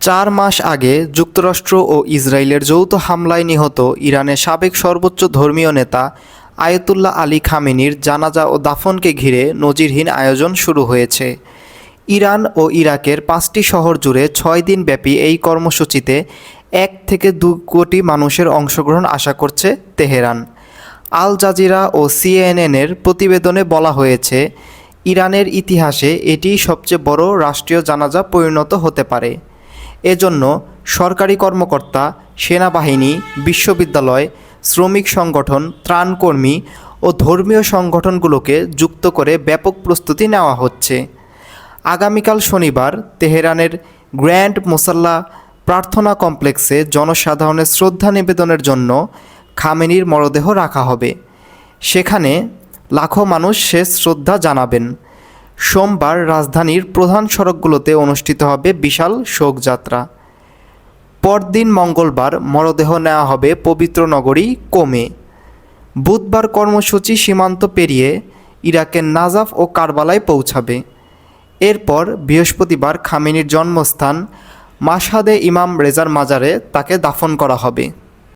4 মাস আগে যুক্তরাষ্ট্র ও ইসরায়েলের যৌথ হামলায় নিহত ইরানের সাবেক সর্বোচ্চ ধর্মীয় নেতা আয়াতুল্লাহ আলী খামেনির জানাজা ও দাফনকে ঘিরে নজিরহীন আয়োজন শুরু হয়েছে। ইরান ও ইরাকের 5টি শহর জুড়ে 6 দিনব্যাপী এই কর্মসূচিতে 1 থেকে 2 কোটি মানুষের অংশগ্রহণ আশা করছে তেহরান। আল জাজিরা ও সিএনএনের প্রতিবেদনে বলা হয়েছে, ইরানের ইতিহাসে এটিই সবচেয়ে বড় রাষ্ট্রীয় জানাজা পরিণত হতে পারে। এজন্য সরকারি কর্মকর্তা, সেনাবাহিনী, বিশ্ববিদ্যালয়, শ্রমিক সংগঠন, ত্রাণকর্মী ও ধর্মীয় সংগঠনগুলোকে যুক্ত করে ব্যাপক প্রস্তুতি নেওয়া হচ্ছে। আগামীকাল শনিবার তেহরানের গ্র্যান্ড মোসাল্লা প্রার্থনা কমপ্লেক্সে জনসাধারণের শ্রদ্ধা নিবেদনের জন্য খামেনির মরদেহ রাখা হবে। সেখানে লাখো মানুষ শেষ শ্রদ্ধা জানাবেন। সোমবার রাজধানীর প্রধান সড়কগুলোতে অনুষ্ঠিত হবে বিশাল শোকযাত্রা। পরদিন মঙ্গলবার মরদেহ নেওয়া হবে পবিত্র নগরী কোমে। বুধবার কর্মসূচি সীমান্ত পেরিয়ে ইরাকের নাজাফ ও কারবালায় পৌঁছাবে। এরপর বৃহস্পতিবার খামেনির জন্মস্থান মাশহাদে ইমাম রেজার মাজারে তাকে দাফন করা হবে।